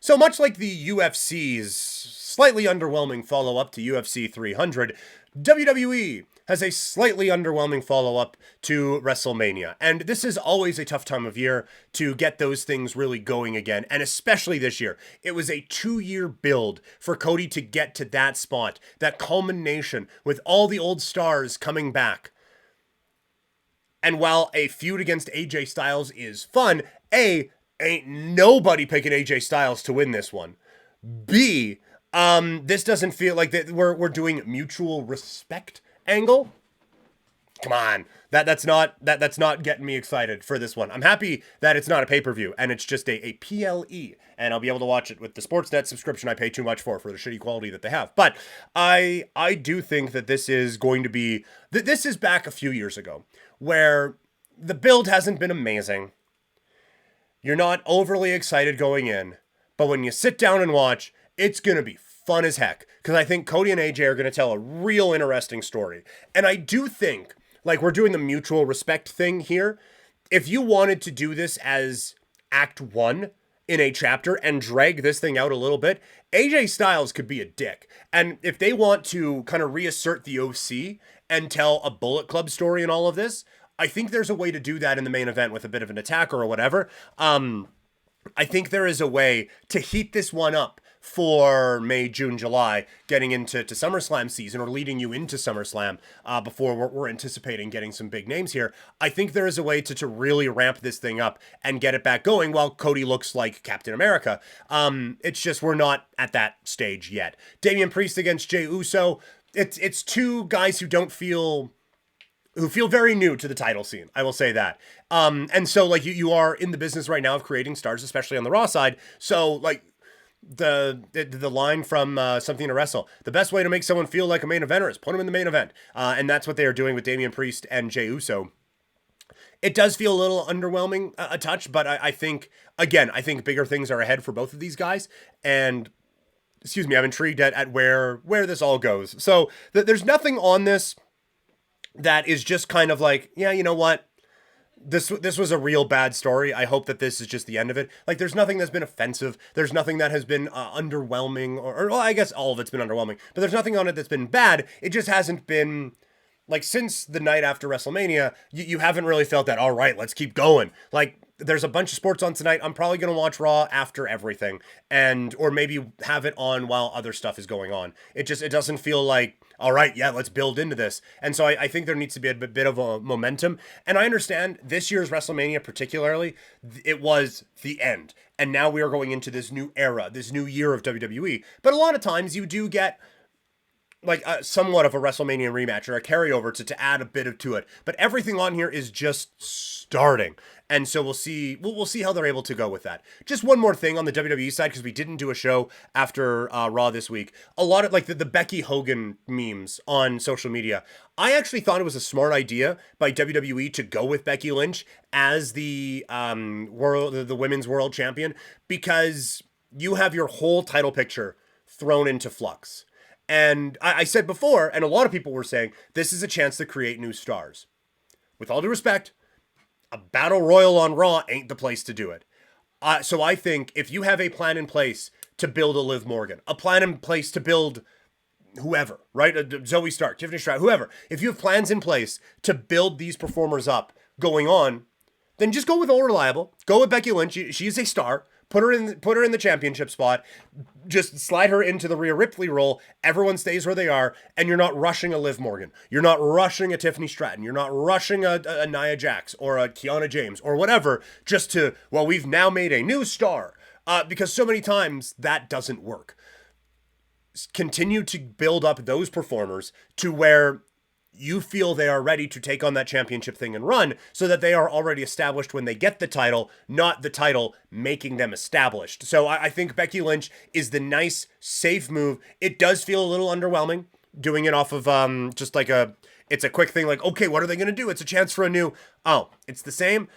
So much like the UFC's slightly underwhelming follow-up to UFC 300, WWE has a slightly underwhelming follow-up to Wrestlemania. And this is always a tough time of year to get those things really going again, and especially this year. It was a 2-year build for Cody to get to that spot, that culmination with all the old stars coming back. And while a feud against AJ Styles is fun, ain't nobody picking AJ Styles to win this one. B, this doesn't feel like that we're doing mutual respect angle. Come on, that's not getting me excited for this one. I'm happy that it's not a pay-per-view and it's just a PLE, and I'll be able to watch it with the Sportsnet subscription I pay too much for the shitty quality that they have. But I do think that this is going to be this is back a few years ago where the build hasn't been amazing. You're not overly excited going in, but when you sit down and watch, it's going to be fun as heck. Because I think Cody and AJ are going to tell a real interesting story. And I do think, like, we're doing the mutual respect thing here. If you wanted to do this as Act 1 in a chapter and drag this thing out a little bit, AJ Styles could be a dick. And if they want to kind of reassert the OC and tell a Bullet Club story in all of this, I think there's a way to do that in the main event with a bit of an attack or whatever. I think there is a way to heat this one up for May, June, July, getting into SummerSlam season or leading you into SummerSlam before we're anticipating getting some big names here. I think there is a way to really ramp this thing up and get it back going while Cody looks like Captain America. It's just we're not at that stage yet. Damian Priest against Jey Uso. It's two guys who feel very new to the title scene. I will say that. And so like you are in the business right now of creating stars, especially on the Raw side. So like the line from Something to Wrestle, the best way to make someone feel like a main eventer is put them in the main event. And that's what they are doing with Damian Priest and Jey Uso. It does feel a little underwhelming, a touch, but I think bigger things are ahead for both of these guys. And I'm intrigued at where this all goes. So there's nothing on this that is just kind of like, yeah, you know what? This was a real bad story. I hope that this is just the end of it. Like, there's nothing that's been offensive. There's nothing that has been underwhelming, or well, I guess all of it's been underwhelming. But there's nothing on it that's been bad. It just hasn't been, like, since the night after WrestleMania, you haven't really felt that, all right, let's keep going. Like, there's a bunch of sports on tonight. I'm probably going to watch Raw after everything, or maybe have it on while other stuff is going on. It doesn't feel like, all right, yeah, let's build into this. And so I think there needs to be a bit of a momentum. And I understand this year's WrestleMania particularly, it was the end. And now we are going into this new era, this new year of WWE. But a lot of times you do get like somewhat of a WrestleMania rematch or a carryover to add a bit to it. But everything on here is just starting. And so we'll see how they're able to go with that. Just one more thing on the WWE side, because we didn't do a show after Raw this week. A lot of like the Becky Hogan memes on social media. I actually thought it was a smart idea by WWE to go with Becky Lynch as the women's world champion, because you have your whole title picture thrown into flux. And I said before, and a lot of people were saying, this is a chance to create new stars. With all due respect, a battle royal on Raw ain't the place to do it. So I think if you have a plan in place to build a Liv Morgan, a plan in place to build whoever, right? Zoe Stark, Tiffany Stratton, whoever. If you have plans in place to build these performers up going on, then just go with All Reliable. Go with Becky Lynch. She is a star. Put her in the championship spot. Just slide her into the Rhea Ripley role. Everyone stays where they are, and you're not rushing a Liv Morgan. You're not rushing a Tiffany Stratton. You're not rushing a Nia Jax or a Kiana James or whatever. Just to, well, we've now made a new star, because so many times that doesn't work. Continue to build up those performers to where you feel they are ready to take on that championship thing and run, so that they are already established when they get the title, not the title making them established. So I think Becky Lynch is the nice, safe move. It does feel a little underwhelming doing it off of just like it's a quick thing like, okay, what are they going to do? It's a chance for a new, it's the same.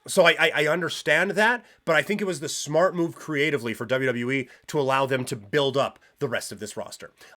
So I understand that, but I think it was the smart move creatively for WWE to allow them to build up the rest of this roster.